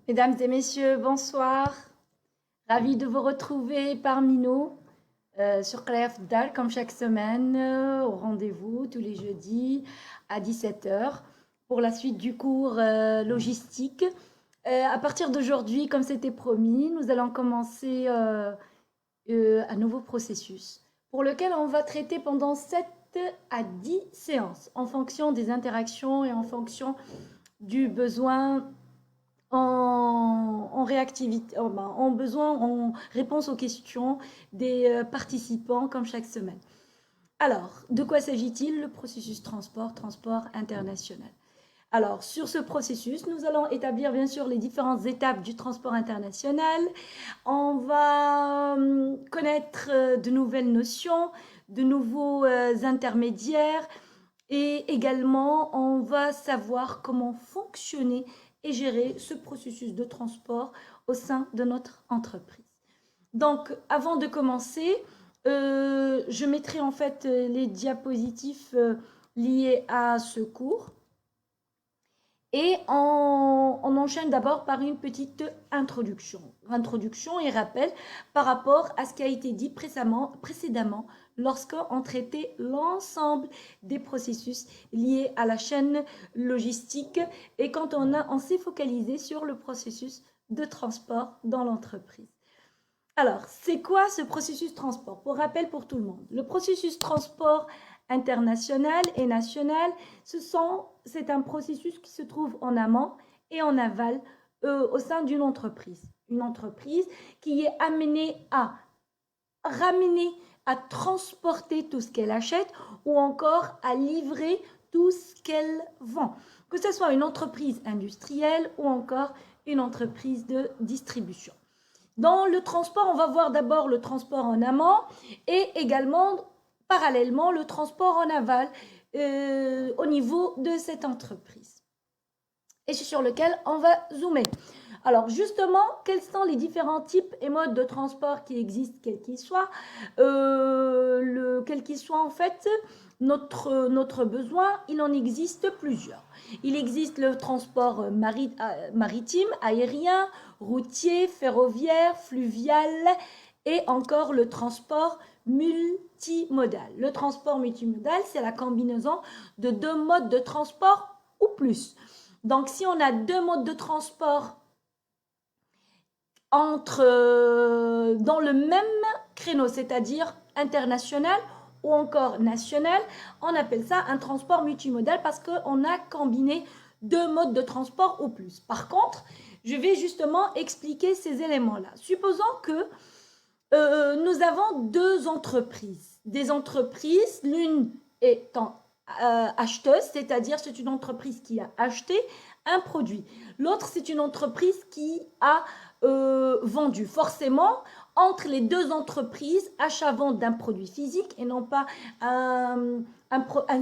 Mesdames et messieurs, bonsoir. Ravi de vous retrouver parmi nous sur Clef Dal, comme chaque semaine, au rendez-vous tous les jeudis à 17 heures pour la suite du cours logistique. À partir d'aujourd'hui, comme c'était promis, nous allons commencer un nouveau processus pour lequel on va traiter pendant 7 à 10 séances en fonction des interactions et en fonction du besoin en réactivité, en besoin, en réponse aux questions des participants comme chaque semaine. Alors, de quoi s'agit-il? Le processus transport international. Alors, sur ce processus, nous allons établir bien sûr les différentes étapes du transport international. On va connaître de nouvelles notions, de nouveaux intermédiaires et également on va savoir comment fonctionner et gérer ce processus de transport au sein de notre entreprise. Donc, avant de commencer, je mettrai en fait les diapositives liés à ce cours. Et on enchaîne d'abord par une petite introduction. Introduction et rappel par rapport à ce qui a été dit précédemment lorsqu'on traitait l'ensemble des processus liés à la chaîne logistique et quand on s'est focalisé sur le processus de transport dans l'entreprise. Alors, c'est quoi ce processus transport? Pour rappel pour tout le monde, le processus transport international et national, c'est un processus qui se trouve en amont et en aval au sein d'une entreprise. Une entreprise qui est amenée à ramener, à transporter tout ce qu'elle achète ou encore à livrer tout ce qu'elle vend. Que ce soit une entreprise industrielle ou encore une entreprise de distribution. Dans le transport, on va voir d'abord le transport en amont et également, parallèlement, le transport en aval au niveau de cette entreprise. Et sur lequel on va zoomer. Alors justement, quels sont les différents types et modes de transport qui existent, quels qu'ils soient quel qu'il soit en fait, notre besoin, il en existe plusieurs. Il existe le transport maritime, aérien, routier, ferroviaire, fluvial et encore le transport multimodal. Le transport multimodal, c'est la combinaison de deux modes de transport ou plus. Donc, si on a deux modes de transport dans le même créneau, c'est-à-dire international ou encore national, on appelle ça un transport multimodal parce qu'on a combiné deux modes de transport ou plus. Par contre, je vais justement expliquer ces éléments-là. Supposons que nous avons deux entreprises. Des entreprises, l'une étant acheteuse, c'est-à-dire c'est une entreprise qui a acheté un produit. L'autre, c'est une entreprise qui a vendu. Forcément, entre les deux entreprises, achat-vente d'un produit physique et non pas un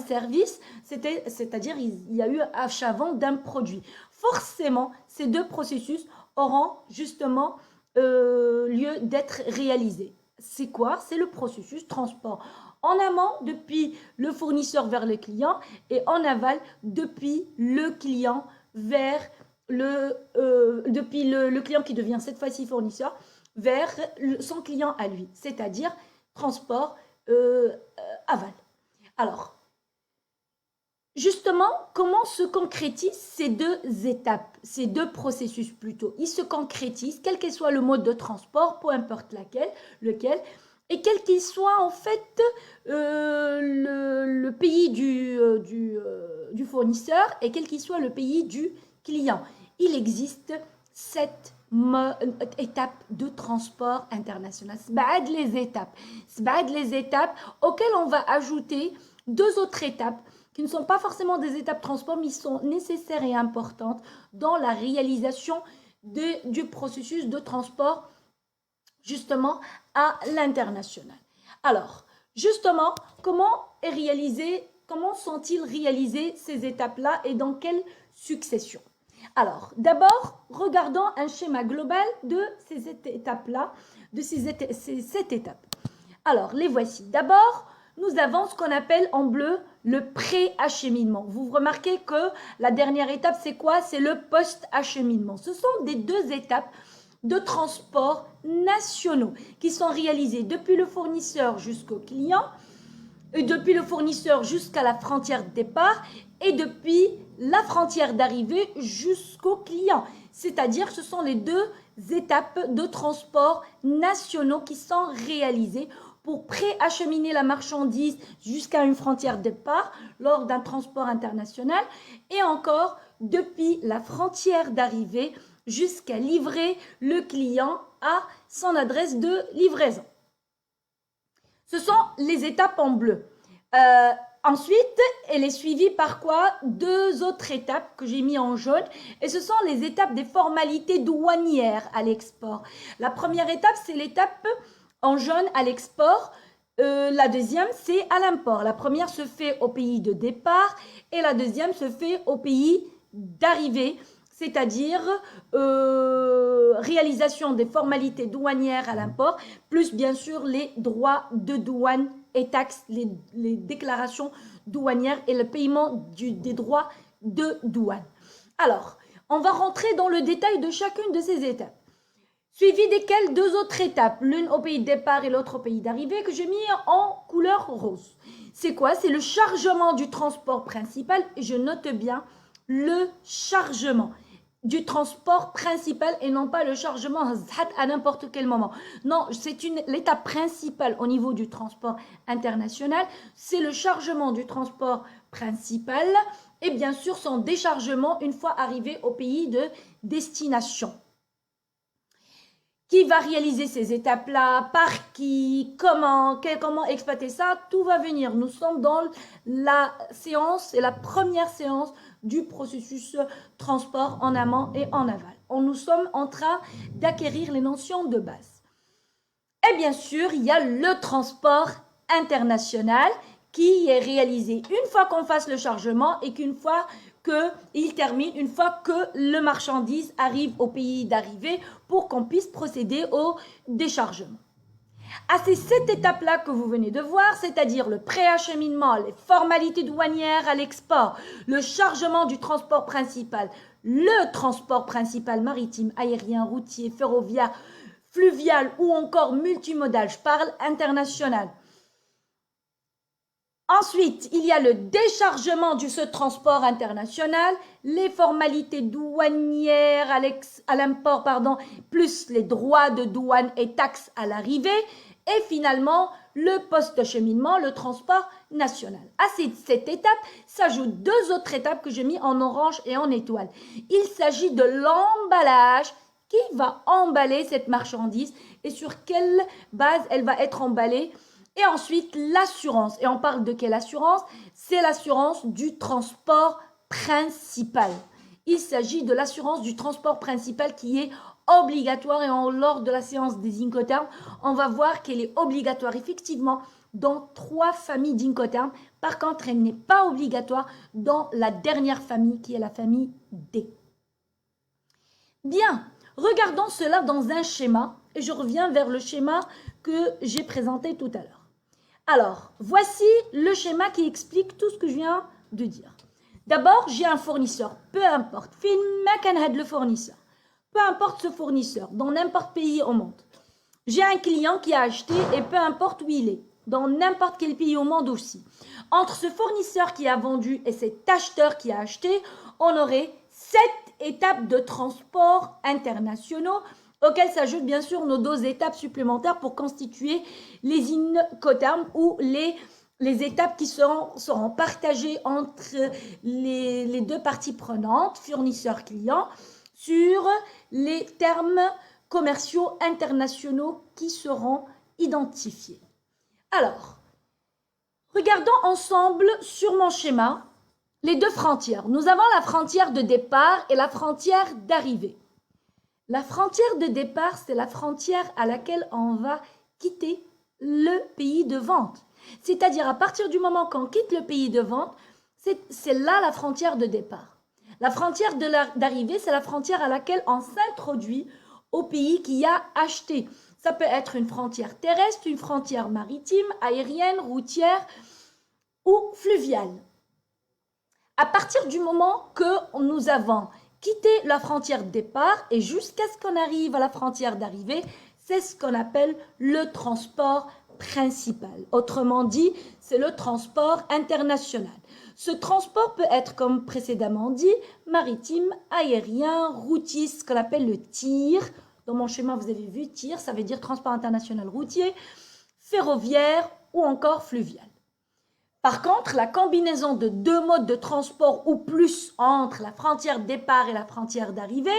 service, c'est-à-dire il y a eu achat-vente d'un produit. Forcément, ces deux processus auront justement lieu d'être réalisés. C'est quoi? C'est le processus transport en amont depuis le fournisseur vers le client et en aval depuis le client vers depuis le client qui devient cette fois-ci fournisseur vers son client à lui, c'est-à-dire transport aval. Alors, justement, comment se concrétisent ces deux étapes, ces deux processus plutôt? Ils se concrétisent, quel que soit le mode de transport, peu importe lequel, et quel qu'il soit en fait le pays du fournisseur et quel qu'il soit le pays du client. Il existe 7 étapes de transport international. C'est les étapes auxquelles on va ajouter deux autres étapes qui ne sont pas forcément des étapes transport, mais sont nécessaires et importantes dans la réalisation du processus de transport justement à l'international. Alors, justement, comment sont-ils réalisés ces étapes-là et dans quelle succession? Alors, d'abord, regardons un schéma global de ces étapes-là, de ces 7 étapes. Alors, les voici. D'abord, nous avons ce qu'on appelle en bleu le pré-acheminement. Vous remarquez que la dernière étape, c'est quoi? C'est le post-acheminement. Ce sont des deux étapes de transport nationaux qui sont réalisées depuis le fournisseur jusqu'au client, et depuis le fournisseur jusqu'à la frontière de départ et depuis la frontière d'arrivée jusqu'au client. C'est-à-dire que ce sont les deux étapes de transport nationaux qui sont réalisées pour pré-acheminer la marchandise jusqu'à une frontière de départ lors d'un transport international et encore depuis la frontière d'arrivée jusqu'à livrer le client à son adresse de livraison. Ce sont les étapes en bleu. Ensuite, elle est suivie par quoi? Deux autres étapes que j'ai mis en jaune. Et ce sont les étapes des formalités douanières à l'export. La première étape, c'est l'étape en jaune à l'export. La deuxième, c'est à l'import. La première se fait au pays de départ et la deuxième se fait au pays d'arrivée. C'est-à-dire réalisation des formalités douanières à l'import, plus bien sûr les droits de douane et taxes, les déclarations douanières et le paiement des droits de douane. Alors, on va rentrer dans le détail de chacune de ces étapes. Suivi desquelles deux autres étapes, l'une au pays de départ et l'autre au pays d'arrivée, que j'ai mis en couleur rose. C'est quoi? C'est le chargement du transport principal, et je note bien le chargement du transport principal et non pas le chargement à n'importe quel moment. Non, c'est l'étape principale au niveau du transport international, c'est le chargement du transport principal et bien sûr son déchargement une fois arrivé au pays de destination. Qui va réaliser ces étapes-là? Par qui? Comment exploiter ça? Tout va venir. Nous sommes dans la séance, c'est la première séance du processus transport en amont et en aval. Nous sommes en train d'acquérir les notions de base. Et bien sûr, il y a le transport international qui est réalisé une fois qu'on fasse le chargement et qu'une fois qu'il termine, une fois que le marchandise arrive au pays d'arrivée pour qu'on puisse procéder au déchargement. C'est cette étape-là que vous venez de voir, c'est-à-dire le préacheminement, les formalités douanières à l'export, le chargement du transport principal, le transport principal maritime, aérien, routier, ferroviaire, fluvial ou encore multimodal, je parle international. Ensuite, il y a le déchargement de ce transport international, les formalités douanières à l'import, plus les droits de douane et taxes à l'arrivée, et finalement le post-acheminement, le transport national. À cette étape s'ajoutent deux autres étapes que j'ai mis en orange et en étoile. Il s'agit de l'emballage qui va emballer cette marchandise et sur quelle base elle va être emballée. Et ensuite, l'assurance. Et on parle de quelle assurance? C'est l'assurance du transport principal. Il s'agit de l'assurance du transport principal qui est obligatoire. Et lors de la séance des Incoterms, on va voir qu'elle est obligatoire effectivement dans 3 familles d'Incoterms. Par contre, elle n'est pas obligatoire dans la dernière famille qui est la famille D. Bien, regardons cela dans un schéma. Et je reviens vers le schéma que j'ai présenté tout à l'heure. Alors, voici le schéma qui explique tout ce que je viens de dire. D'abord, j'ai un fournisseur, peu importe, le fournisseur. Peu importe ce fournisseur, dans n'importe pays au monde. J'ai un client qui a acheté et peu importe où il est, dans n'importe quel pays au monde aussi. Entre ce fournisseur qui a vendu et cet acheteur qui a acheté, on aurait 7 étapes de transport internationaux auxquelles s'ajoutent bien sûr nos 2 étapes supplémentaires pour constituer les Incoterms ou les étapes qui seront partagées entre les 2 parties prenantes, fournisseurs-clients, sur les termes commerciaux internationaux qui seront identifiés. Alors, regardons ensemble sur mon schéma les 2 frontières. Nous avons la frontière de départ et la frontière d'arrivée. La frontière de départ, c'est la frontière à laquelle on va quitter le pays de vente. C'est-à-dire à partir du moment qu'on quitte le pays de vente, c'est là la frontière de départ. La frontière d'arrivée, c'est la frontière à laquelle on s'introduit au pays qui a acheté. Ça peut être une frontière terrestre, une frontière maritime, aérienne, routière, ou fluvial. À partir du moment que nous avons quitté la frontière de départ et jusqu'à ce qu'on arrive à la frontière d'arrivée, c'est ce qu'on appelle le transport principal. Autrement dit, c'est le transport international. Ce transport peut être, comme précédemment dit, maritime, aérien, routier, ce qu'on appelle le TIR. Dans mon schéma, vous avez vu TIR, ça veut dire transport international routier, ferroviaire ou encore fluvial. Par contre, la combinaison de deux modes de transport ou plus entre la frontière de départ et la frontière d'arrivée,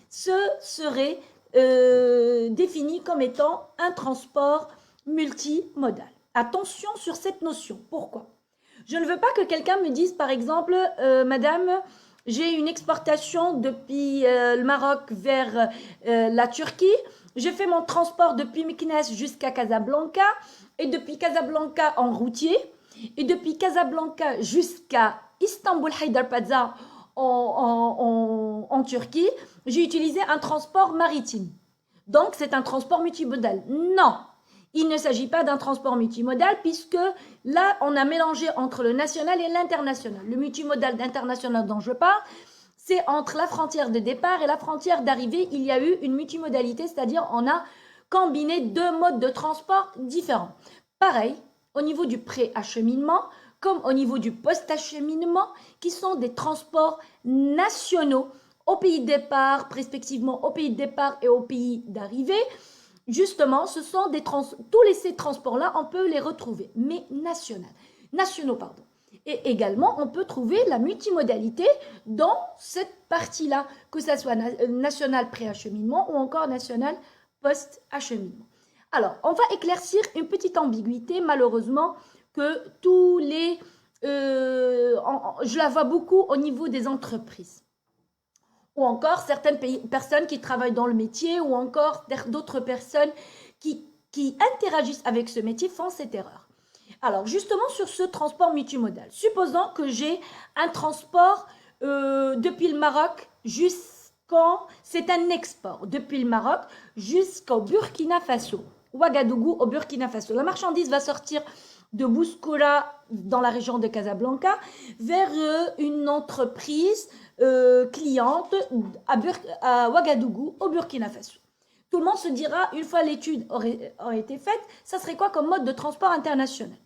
ce serait défini comme étant un transport multimodal. Attention sur cette notion. Pourquoi? Je ne veux pas que quelqu'un me dise, par exemple, Madame, j'ai une exportation depuis le Maroc vers la Turquie. J'ai fait mon transport depuis Meknès jusqu'à Casablanca et depuis Casablanca en routier. Et depuis Casablanca jusqu'à Istanbul Haydarpaşa en Turquie, j'ai utilisé un transport maritime. Donc, c'est un transport multimodal. Non, il ne s'agit pas d'un transport multimodal puisque là, on a mélangé entre le national et l'international. Le multimodal international dont je parle, c'est entre la frontière de départ et la frontière d'arrivée. Il y a eu une multimodalité, c'est-à-dire on a combiné deux modes de transport différents. Pareil, au niveau du pré-acheminement, comme au niveau du post-acheminement, qui sont des transports nationaux au pays de départ, respectivement au pays de départ et au pays d'arrivée. Justement, ce sont ces transports-là, on peut les retrouver, mais nationaux. Et également, on peut trouver la multimodalité dans cette partie-là, que ce soit national pré-acheminement ou encore national post-acheminement. Alors, on va éclaircir une petite ambiguïté, malheureusement, que je la vois beaucoup au niveau des entreprises. Ou encore certaines personnes qui travaillent dans le métier, ou encore d'autres personnes qui interagissent avec ce métier font cette erreur. Alors, justement, sur ce transport multimodal, supposons que j'ai un transport depuis le Maroc c'est un export depuis le Maroc jusqu'au Burkina Faso. Ouagadougou au Burkina Faso. La marchandise va sortir de Bouskoura dans la région de Casablanca vers une entreprise cliente à Ouagadougou au Burkina Faso. Tout le monde se dira, une fois l'étude aurait été faite, ça serait quoi comme mode de transport international?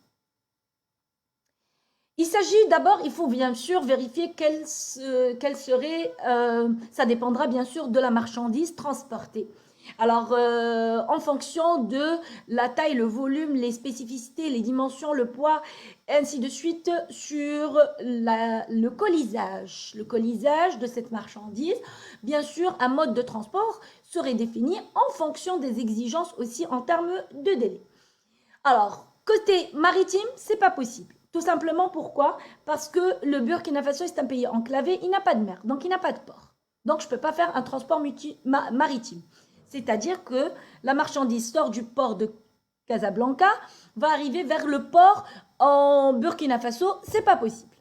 Il s'agit d'abord, il faut bien sûr vérifier quelle serait, ça dépendra bien sûr de la marchandise transportée. Alors, en fonction de la taille, le volume, les spécificités, les dimensions, le poids, ainsi de suite, sur le colisage de cette marchandise, bien sûr, un mode de transport serait défini en fonction des exigences aussi en termes de délai. Alors, côté maritime, c'est pas possible. Tout simplement pourquoi? Parce que le Burkina Faso est un pays enclavé, il n'a pas de mer, donc il n'a pas de port. Donc, je ne peux pas faire un transport maritime. C'est-à-dire que la marchandise sort du port de Casablanca, va arriver vers le port en Burkina Faso, c'est pas possible.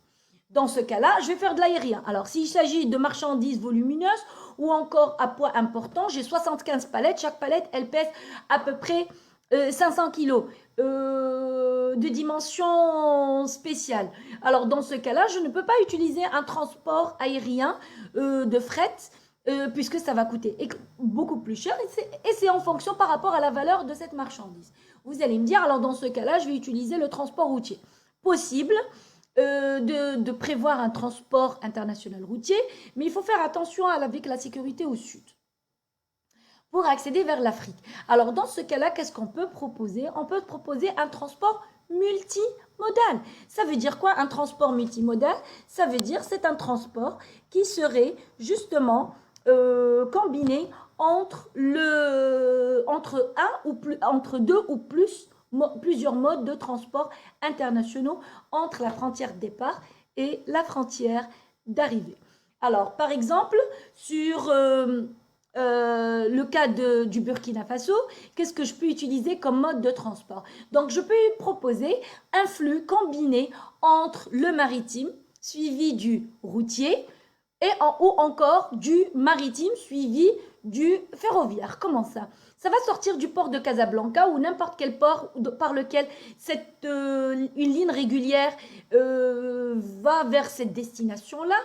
Dans ce cas-là, je vais faire de l'aérien. Alors, s'il s'agit de marchandises volumineuses ou encore à poids important, j'ai 75 palettes. Chaque palette, elle pèse à peu près 500 kilos de dimension spéciale. Alors, dans ce cas-là, je ne peux pas utiliser un transport aérien de fret puisque ça va coûter beaucoup plus cher et c'est en fonction par rapport à la valeur de cette marchandise. Vous allez me dire, alors dans ce cas-là, je vais utiliser le transport routier. Possible de prévoir un transport international routier, mais il faut faire attention avec la sécurité au sud pour accéder vers l'Afrique. Alors dans ce cas-là, qu'est-ce qu'on peut proposer? On peut proposer un transport multimodal. Ça veut dire quoi un transport multimodal? Ça veut dire c'est un transport qui serait justement combiné entre deux ou plusieurs modes de transport internationaux entre la frontière de départ et la frontière d'arrivée. Alors, par exemple, sur le cas du Burkina Faso, qu'est-ce que je peux utiliser comme mode de transport? Donc, je peux proposer un flux combiné entre le maritime suivi du routier ou encore du maritime suivi du ferroviaire. Comment ça? Ça va sortir du port de Casablanca ou n'importe quel port par lequel une ligne régulière va vers cette destination-là.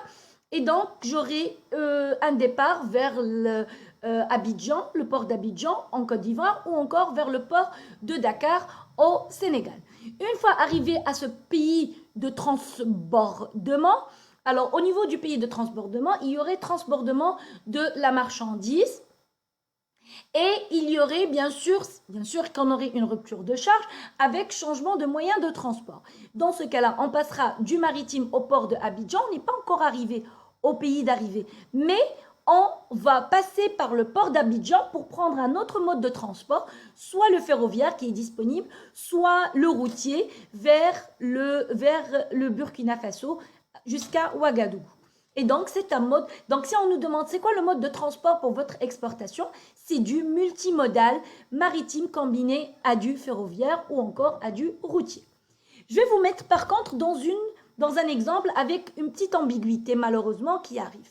Et donc, j'aurai un départ vers Abidjan, le port d'Abidjan en Côte d'Ivoire ou encore vers le port de Dakar au Sénégal. Une fois arrivé à ce pays de transbordement, alors au niveau du pays de transbordement, il y aurait transbordement de la marchandise et il y aurait bien sûr qu'on aurait une rupture de charge avec changement de moyen de transport. Dans ce cas-là, on passera du maritime au port de Abidjan, on n'est pas encore arrivé au pays d'arrivée, mais on va passer par le port d'Abidjan pour prendre un autre mode de transport, soit le ferroviaire qui est disponible, soit le routier vers le Burkina Faso jusqu'à Ouagadougou. Et donc, c'est un mode. Donc, si on nous demande c'est quoi le mode de transport pour votre exportation, c'est du multimodal maritime combiné à du ferroviaire ou encore à du routier. Je vais vous mettre par contre dans un exemple avec une petite ambiguïté malheureusement qui arrive.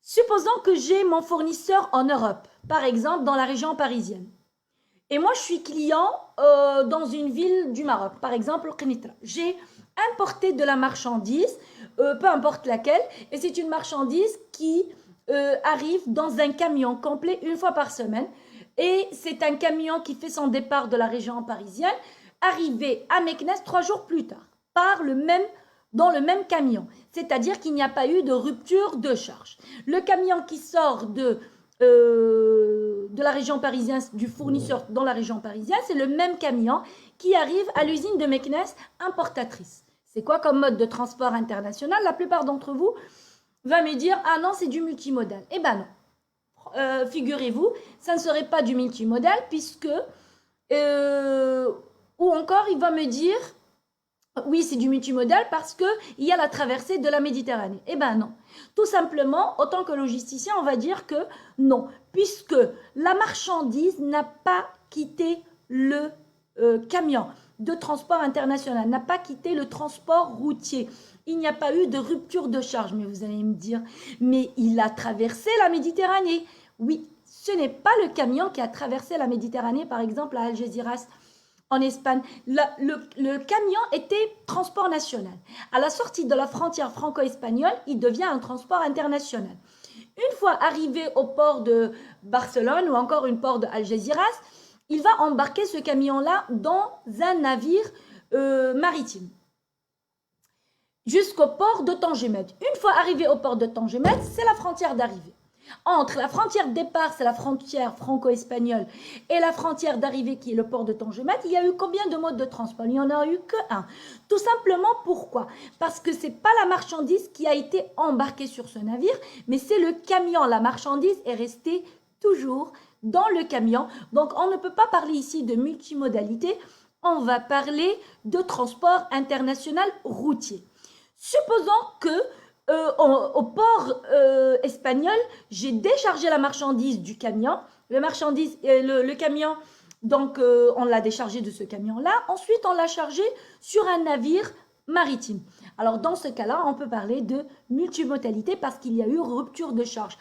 Supposons que j'ai mon fournisseur en Europe, par exemple dans la région parisienne. Et moi, je suis client dans une ville du Maroc, par exemple Kenitra. J'ai importé de la marchandise, peu importe laquelle, et c'est une marchandise qui arrive dans un camion complet une fois par semaine. Et c'est un camion qui fait son départ de la région parisienne, arrivé à Meknès 3 jours plus tard, dans le même camion. C'est-à-dire qu'il n'y a pas eu de rupture de charge. Le camion qui sort de la région parisienne, du fournisseur dans la région parisienne, c'est le même camion qui arrive à l'usine de Meknès importatrice. C'est quoi comme mode de transport international? La plupart d'entre vous va me dire « Ah non, c'est du multimodal ». Eh ben non. Figurez-vous, ça ne serait pas du multimodal puisque... ou encore, il va me dire « Oui, c'est du multimodal parce qu'il y a la traversée de la Méditerranée ». Eh ben non. Tout simplement, autant que logisticien, on va dire que non, puisque la marchandise n'a pas quitté le camion de transport international, n'a pas quitté le transport routier. Il n'y a pas eu de rupture de charge. Mais vous allez me dire, mais il a traversé la Méditerranée. Oui, ce n'est pas le camion qui a traversé la Méditerranée, par exemple à Algeciras, en Espagne. Le camion était transport national. À la sortie de la frontière franco-espagnole, il devient un transport international. Une fois arrivé au port de Barcelone ou encore une port d'Algeciras, il va embarquer ce camion-là dans un navire maritime jusqu'au port de Tangemet. Une fois arrivé au port de Tangemet, c'est la frontière d'arrivée. Entre la frontière de départ, c'est la frontière franco-espagnole, et la frontière d'arrivée qui est le port de Tangemet, il y a eu combien de modes de transport? Il n'y en a eu qu'un. Tout simplement pourquoi? Parce que ce n'est pas la marchandise qui a été embarquée sur ce navire, mais c'est le camion. La marchandise est restée toujours dans le camion. Donc on ne peut pas parler ici de multimodalité, on va parler de transport international routier. Supposons que au port espagnol, j'ai déchargé la marchandise du camion. Le camion, donc on l'a déchargé de ce camion-là. Ensuite, on l'a chargé sur un navire maritime. Alors, dans ce cas-là, on peut parler de multimodalité parce qu'il y a eu rupture de charge.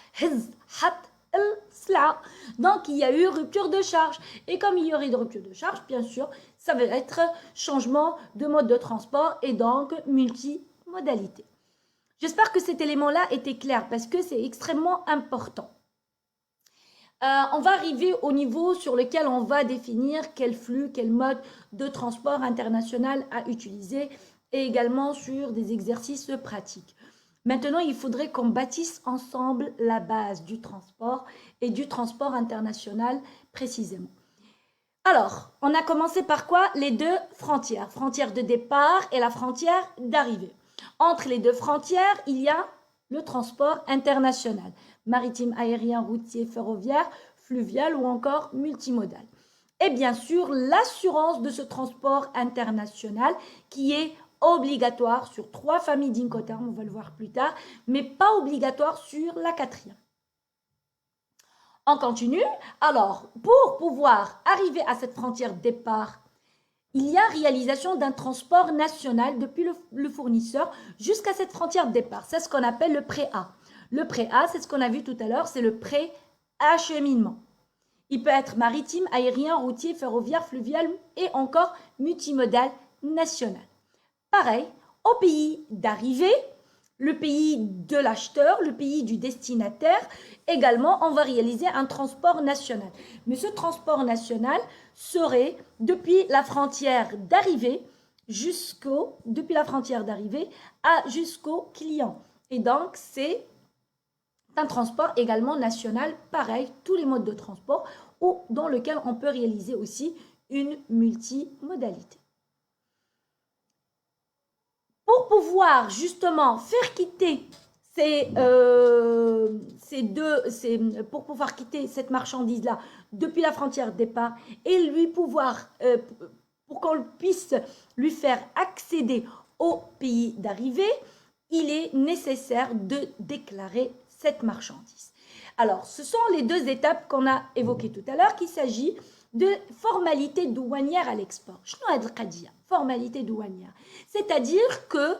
Donc, il y a eu rupture de charge. Et comme il y aurait de rupture de charge, bien sûr, ça va être changement de mode de transport et donc multimodalité. J'espère que cet élément-là était clair parce que c'est extrêmement important. On va arriver au niveau sur lequel on va définir quel flux, quel mode de transport international à utiliser et également sur des exercices pratiques. Maintenant, il faudrait qu'on bâtisse ensemble la base du transport et du transport international précisément. Alors, on a commencé par quoi? Les deux frontières. Frontière de départ et la frontière d'arrivée. Entre les deux frontières, il y a le transport international. Maritime, aérien, routier, ferroviaire, fluvial ou encore multimodal. Et bien sûr, l'assurance de ce transport international qui est obligatoire sur 3 familles d'Incoterms, on va le voir plus tard, mais pas obligatoire sur la 4e. On continue. Alors, pour pouvoir arriver à cette frontière de départ, il y a réalisation d'un transport national depuis le fournisseur jusqu'à cette frontière de départ. C'est ce qu'on appelle le pré-A. Le pré-A, c'est ce qu'on a vu tout à l'heure, c'est le pré-acheminement. Il peut être maritime, aérien, routier, ferroviaire, fluvial et encore multimodal national. Pareil, au pays d'arrivée, le pays de l'acheteur, le pays du destinataire, également, on va réaliser un transport national. Mais ce transport national serait depuis la frontière d'arrivée jusqu'au client. Et donc, c'est un transport également national, pareil, tous les modes de transport, ou dans lequel on peut réaliser aussi une multimodalité. Pour pouvoir justement faire quitter pour pouvoir quitter cette marchandise-là depuis la frontière de départ et pour qu'on puisse lui faire accéder au pays d'arrivée, il est nécessaire de déclarer cette marchandise. Alors, ce sont les deux étapes qu'on a évoquées tout à l'heure, qu'il s'agit de formalité douanière à l'export. Formalité douanière. C'est-à-dire que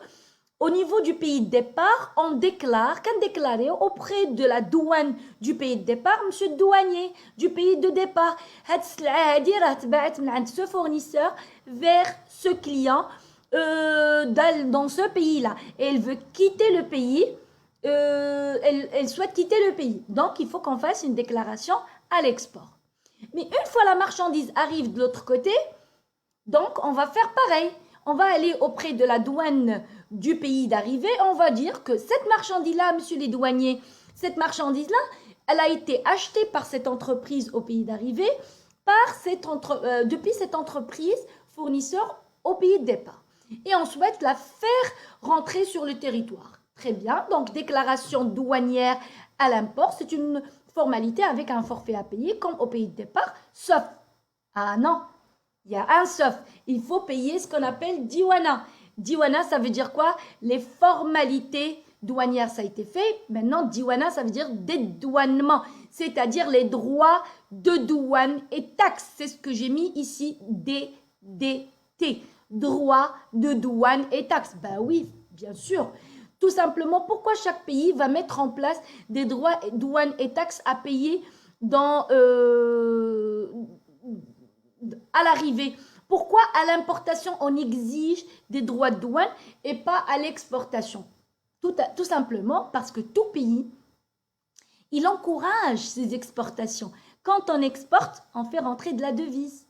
au niveau du pays de départ, on déclare, déclarer auprès de la douane du pays de départ, monsieur le douanier du pays de départ, ce fournisseur vers ce client dans ce pays-là. Et elle veut quitter le pays, elle souhaite quitter le pays. Donc, il faut qu'on fasse une déclaration à l'export. Mais une fois la marchandise arrive de l'autre côté, donc on va faire pareil. On va aller auprès de la douane du pays d'arrivée, on va dire que cette marchandise-là, monsieur les douaniers, cette marchandise-là, elle a été achetée par cette entreprise au pays d'arrivée, depuis cette entreprise fournisseur au pays de départ. Et on souhaite la faire rentrer sur le territoire. Très bien, donc déclaration douanière à l'import, c'est une formalité avec un forfait à payer comme au pays de départ, sauf, ah non, il y a un sauf, il faut payer ce qu'on appelle diwana. Diwana, ça veut dire quoi? Les formalités douanières, ça a été fait. Maintenant, diwana, ça veut dire dédouanement, c'est-à-dire les droits de douane et taxes. C'est ce que j'ai mis ici, DDT, droits de douane et taxes. Ben oui, bien sûr. Tout simplement, pourquoi chaque pays va mettre en place des droits, douanes et taxes à payer à l'arrivée? Pourquoi à l'importation on exige des droits de douane et pas à l'exportation? Tout simplement parce que tout pays, il encourage ces exportations. Quand on exporte, on fait rentrer de la devise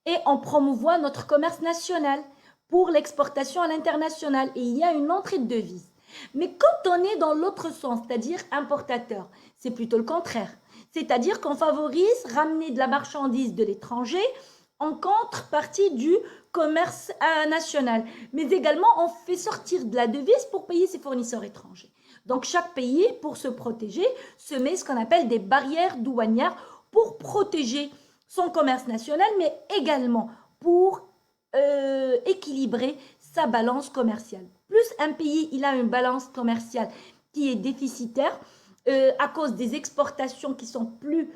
et on promouvoit notre commerce national pour l'exportation à l'international et il y a une entrée de devises. Mais quand on est dans l'autre sens, c'est-à-dire importateur, c'est plutôt le contraire. C'est-à-dire qu'on favorise ramener de la marchandise de l'étranger en contrepartie du commerce national. Mais également, on fait sortir de la devise pour payer ses fournisseurs étrangers. Donc, chaque pays, pour se protéger, se met ce qu'on appelle des barrières douanières pour protéger son commerce national, mais également pour équilibrer sa balance commerciale. Plus un pays il a une balance commerciale qui est déficitaire à cause des exportations qui sont plus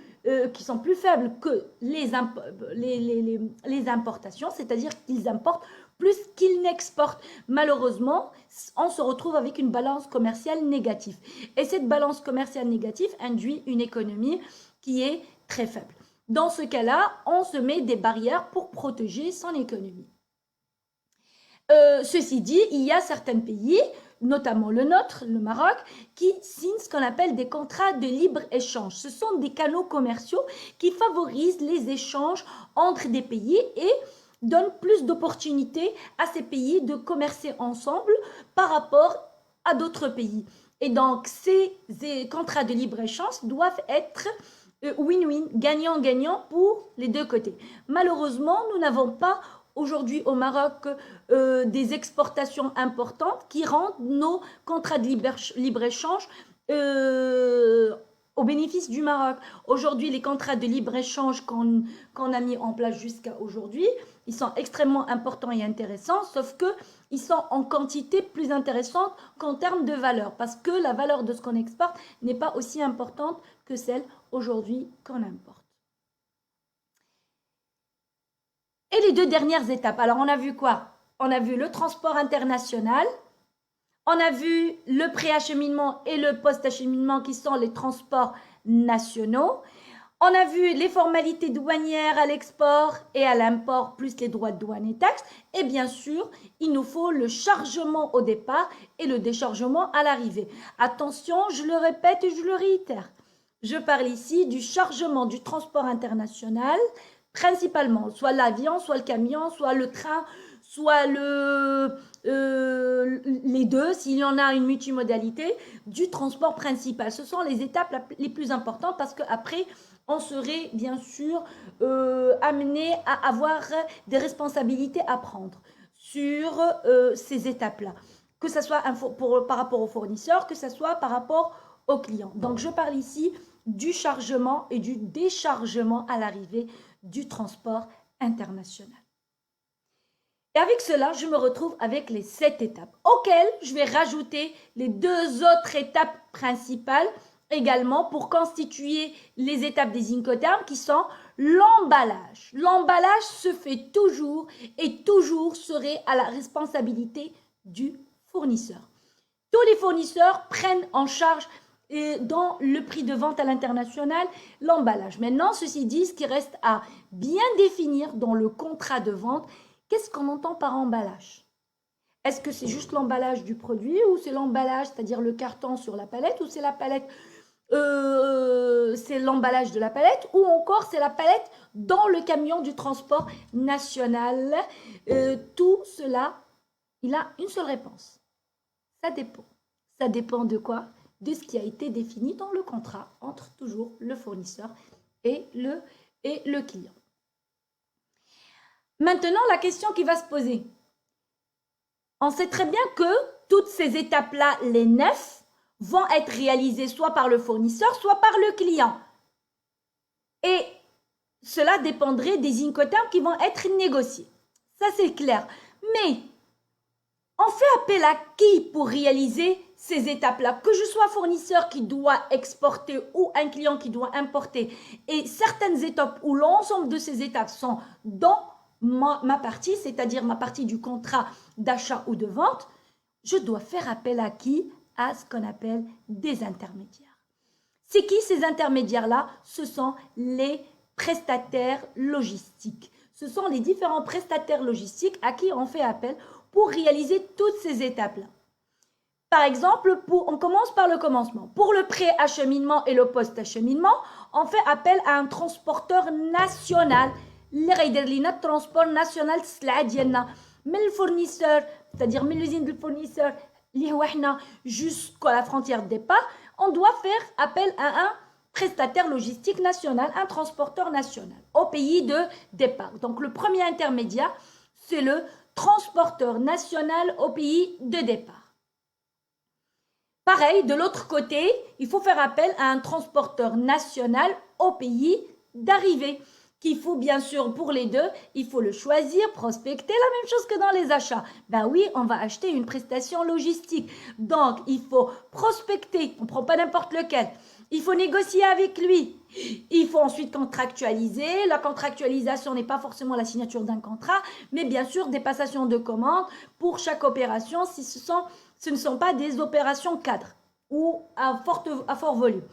faibles que les importations, c'est-à-dire qu'ils importent plus qu'ils n'exportent. Malheureusement, on se retrouve avec une balance commerciale négative. Et cette balance commerciale négative induit une économie qui est très faible. Dans ce cas-là, on se met des barrières pour protéger son économie. Ceci dit, il y a certains pays, notamment le nôtre, le Maroc, qui signent ce qu'on appelle des contrats de libre-échange. Ce sont des canaux commerciaux qui favorisent les échanges entre des pays et donnent plus d'opportunités à ces pays de commercer ensemble par rapport à d'autres pays. Et donc, ces contrats de libre-échange doivent être win-win, gagnant-gagnant pour les deux côtés. Malheureusement, nous n'avons pas aujourd'hui au Maroc des exportations importantes qui rendent nos contrats de libre-échange au bénéfice du Maroc. Aujourd'hui, les contrats de libre-échange qu'on a mis en place jusqu'à aujourd'hui, ils sont extrêmement importants et intéressants, sauf qu'ils sont en quantité plus intéressante qu'en termes de valeur, parce que la valeur de ce qu'on exporte n'est pas aussi importante que celle aujourd'hui qu'on importe. Et les deux dernières étapes, alors on a vu quoi? On a vu le transport international, on a vu le préacheminement et le post-acheminement qui sont les transports nationaux. On a vu les formalités douanières à l'export et à l'import, plus les droits de douane et taxes. Et bien sûr, il nous faut le chargement au départ et le déchargement à l'arrivée. Attention, je le répète et je le réitère. Je parle ici du chargement du transport international, principalement, soit l'avion, soit le camion, soit le train, soit les deux, s'il y en a une multimodalité, du transport principal. Ce sont les étapes les plus importantes parce qu'après, on serait bien sûr amené à avoir des responsabilités à prendre sur ces étapes-là, que ce soit par rapport aux fournisseurs, que ce soit par rapport aux clients. Donc, je parle ici du chargement et du déchargement à l'arrivée du transport international. Et avec cela, je me retrouve avec les 7 étapes, auxquelles je vais rajouter les 2 autres étapes principales également pour constituer les étapes des Incoterms qui sont l'emballage. L'emballage se fait toujours et toujours serait à la responsabilité du fournisseur. Tous les fournisseurs prennent en charge dans le prix de vente à l'international l'emballage. Maintenant, ceci dit, ce qui reste à bien définir dans le contrat de vente, qu'est-ce qu'on entend par emballage? Est-ce que c'est juste l'emballage du produit ou c'est l'emballage, c'est-à-dire le carton sur la palette, ou c'est la palette, c'est l'emballage de la palette, ou encore c'est la palette dans le camion du transport national? Tout cela, il a une seule réponse. Ça dépend. Ça dépend de quoi? De ce qui a été défini dans le contrat entre toujours le fournisseur et le client. Maintenant, la question qui va se poser. On sait très bien que toutes ces étapes-là, les 9, vont être réalisées soit par le fournisseur, soit par le client. Et cela dépendrait des Incoterms qui vont être négociés. Ça, c'est clair. Mais on fait appel à qui pour réaliser ces étapes-là? Que je sois fournisseur qui doit exporter ou un client qui doit importer. Et certaines étapes où l'ensemble de ces étapes sont dans ma partie, c'est-à-dire ma partie du contrat d'achat ou de vente, je dois faire appel à qui? À ce qu'on appelle des intermédiaires. C'est qui ces intermédiaires-là? Ce sont les prestataires logistiques. Ce sont les différents prestataires logistiques à qui on fait appel pour réaliser toutes ces étapes-là. Par exemple, on commence par le commencement. Pour le pré-acheminement et le post-acheminement, on fait appel à un transporteur national. اللي غيدير لينا transport national السلعه ديالنا من الفورنيسور, c'est-à-dire من l'usine du fournisseur اللي هو حنا jusqu'à la frontière de départ, on doit faire appel à un prestataire logistique national, un transporteur national au pays de départ. Donc le premier intermédiaire, c'est le transporteur national au pays de départ. Pareil, de l'autre côté, il faut faire appel à un transporteur national au pays d'arrivée. Qu'il faut bien sûr pour les deux, il faut le choisir, prospecter, la même chose que dans les achats. Ben oui, on va acheter une prestation logistique. Donc, il faut prospecter, on ne prend pas n'importe lequel. Il faut négocier avec lui. Il faut ensuite contractualiser. La contractualisation n'est pas forcément la signature d'un contrat, mais bien sûr des passations de commandes pour chaque opération si ce ne sont pas des opérations cadres ou à fort volume.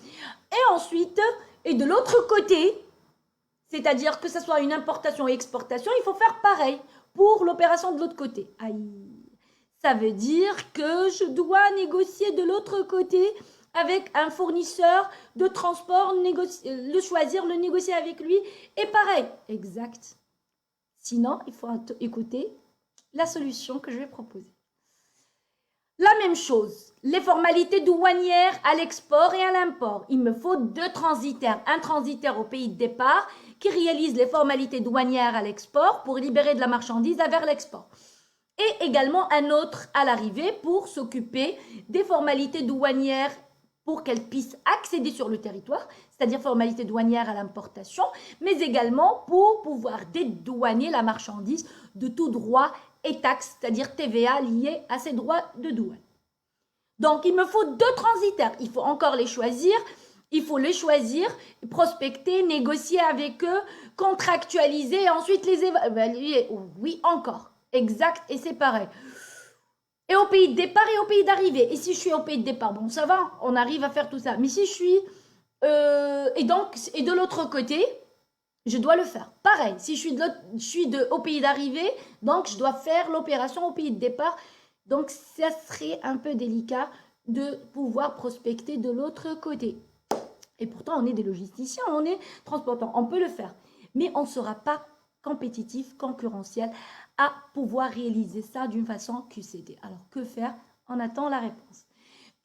Et ensuite, et de l'autre côté, c'est-à-dire que ce soit une importation et exportation, il faut faire pareil pour l'opération de l'autre côté. Aïe. Ça veut dire que je dois négocier de l'autre côté avec un fournisseur de transport, le choisir, le négocier avec lui. Et pareil, exact. Sinon, il faut écouter la solution que je vais proposer. La même chose, les formalités douanières à l'export et à l'import. Il me faut 2 transitaires. Un transitaire au pays de départ qui réalise les formalités douanières à l'export pour libérer de la marchandise vers l'export. Et également un autre à l'arrivée pour s'occuper des formalités douanières pour qu'elles puissent accéder sur le territoire, c'est-à-dire formalités douanières à l'importation, mais également pour pouvoir dédouaner la marchandise de tout droit et taxes, c'est-à-dire TVA liés à ces droits de douane. Donc, il me faut 2 transitaires. Il faut encore les choisir. Il faut les choisir, prospecter, négocier avec eux, contractualiser et ensuite les évaluer. Oui, encore. Exact, et c'est pareil. Et au pays de départ et au pays d'arrivée. Et si je suis au pays de départ, bon, ça va, on arrive à faire tout ça. Mais si je suis Et de l'autre côté, je dois le faire. Pareil, si je suis au pays d'arrivée, donc je dois faire l'opération au pays de départ. Donc, ça serait un peu délicat de pouvoir prospecter de l'autre côté. Et pourtant, on est des logisticiens, on est transportants, on peut le faire. Mais on ne sera pas compétitif, concurrentiel à pouvoir réaliser ça d'une façon QCD. Alors, que faire? On attend la réponse.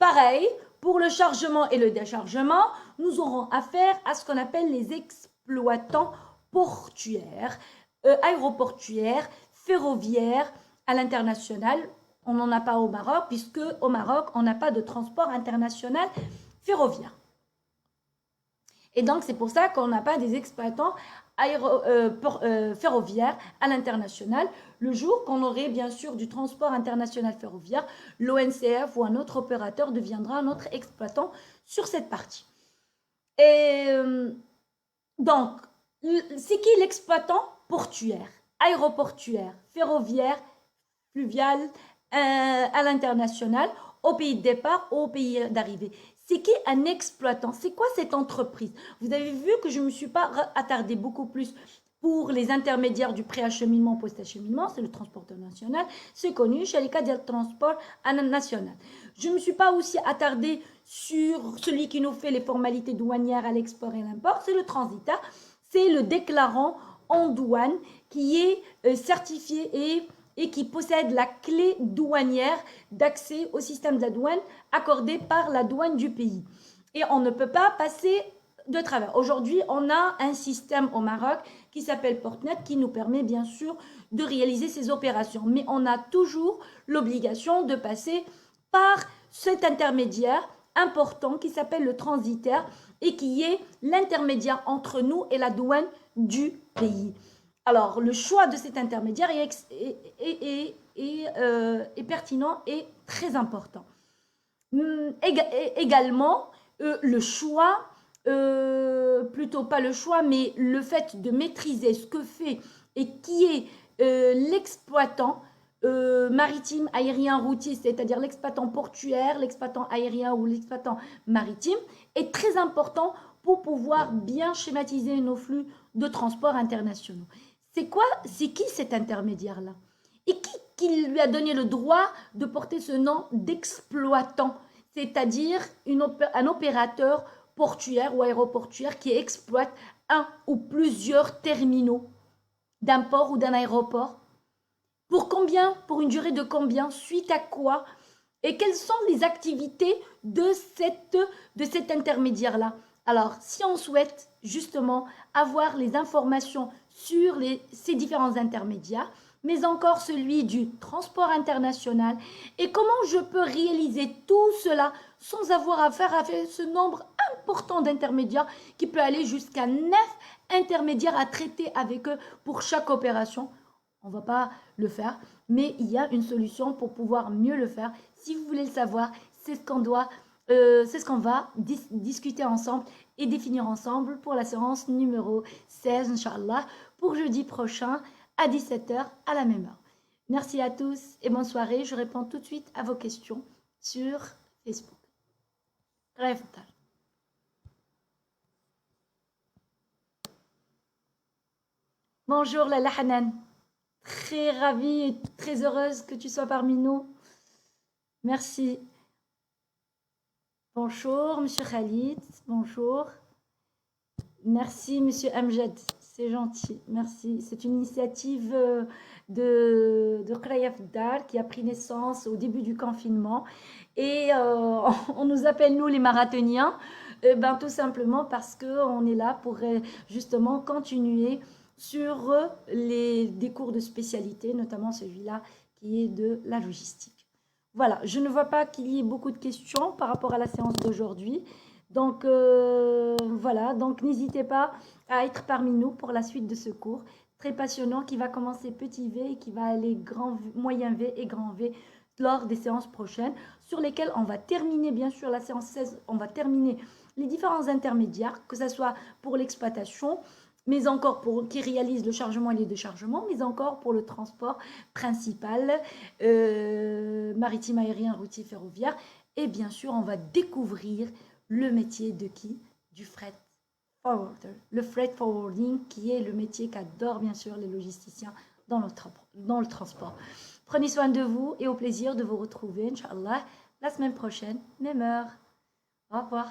Pareil, pour le chargement et le déchargement, nous aurons affaire à ce qu'on appelle les exploitants portuaires, aéroportuaires, ferroviaires à l'international. On n'en a pas au Maroc, puisque au Maroc, on n'a pas de transport international ferroviaire. Et donc, c'est pour ça qu'on n'a pas des exploitants ferroviaires à l'international. Le jour qu'on aurait bien sûr du transport international ferroviaire, l'ONCF ou un autre opérateur deviendra notre exploitant sur cette partie. Et donc, c'est qui l'exploitant portuaire, aéroportuaire, ferroviaire, fluvial, à l'international, au pays de départ ou au pays d'arrivée? C'est qui un exploitant? C'est quoi cette entreprise? Vous avez vu que je ne me suis pas attardée beaucoup plus pour les intermédiaires du pré-acheminement, post-acheminement, c'est le transporteur national, c'est connu, Sharika del Transport national. Je ne me suis pas aussi attardée sur celui qui nous fait les formalités douanières à l'export et l'import, c'est le transitaire, c'est le déclarant en douane qui est certifié et qui possède la clé douanière d'accès au système de la douane accordé par la douane du pays. Et on ne peut pas passer de travers. Aujourd'hui, on a un système au Maroc qui s'appelle Portnet qui nous permet bien sûr de réaliser ces opérations. Mais on a toujours l'obligation de passer par cet intermédiaire important qui s'appelle le transitaire et qui est l'intermédiaire entre nous et la douane du pays. Alors, le choix de cet intermédiaire est pertinent et très important. Également, le choix, plutôt pas le choix, mais le fait de maîtriser ce que fait et qui est l'exploitant maritime, aérien, routier, c'est-à-dire l'exploitant portuaire, l'exploitant aérien ou l'exploitant maritime, est très important pour pouvoir bien schématiser nos flux de transport internationaux. C'est qui cet intermédiaire-là? Et qui lui a donné le droit de porter ce nom d'exploitant, c'est-à-dire un opérateur portuaire ou aéroportuaire qui exploite un ou plusieurs terminaux d'un port ou d'un aéroport. Pour combien? Pour une durée de combien? Suite à quoi? Et quelles sont les activités de cet intermédiaire-là? Alors, si on souhaite justement avoir les informations sur ces différents intermédiaires, mais encore celui du transport international, et comment je peux réaliser tout cela sans avoir affaire à ce nombre important d'intermédiaires qui peut aller jusqu'à 9 intermédiaires à traiter avec eux pour chaque opération. On ne va pas le faire, mais il y a une solution pour pouvoir mieux le faire. Si vous voulez le savoir, c'est ce qu'on va discuter ensemble et définir ensemble pour la séance numéro 16, Inch'Allah, pour jeudi prochain à 17h à la même heure. Merci à tous et bonne soirée. Je réponds tout de suite à vos questions sur Facebook. Bonjour Lala Hanan. Très ravie et très heureuse que tu sois parmi nous. Merci. Bonjour, Monsieur Khalid. Bonjour. Merci, Monsieur Amjad. C'est gentil. Merci. C'est une initiative de Qraya Dar qui a pris naissance au début du confinement. Et on nous appelle, nous, les marathoniens, tout simplement parce qu'on est là pour justement continuer sur des cours de spécialité, notamment celui-là qui est de la logistique. Voilà, je ne vois pas qu'il y ait beaucoup de questions par rapport à la séance d'aujourd'hui. Donc voilà, donc n'hésitez pas à être parmi nous pour la suite de ce cours très passionnant qui va commencer petit V et qui va aller moyen V et grand V lors des séances prochaines sur lesquelles on va terminer bien sûr la séance 16, on va terminer les différents intermédiaires, que ce soit pour l'exploitation, mais encore pour qui réalise le chargement et les déchargements, mais encore pour le transport principal, maritime, aérien, routier, ferroviaire. Et bien sûr, on va découvrir le métier de qui? du freight forwarder. Le freight forwarding qui est le métier qu'adorent bien sûr les logisticiens dans le transport. Prenez soin de vous et au plaisir de vous retrouver, Inch'Allah, la semaine prochaine, même heure. Au revoir.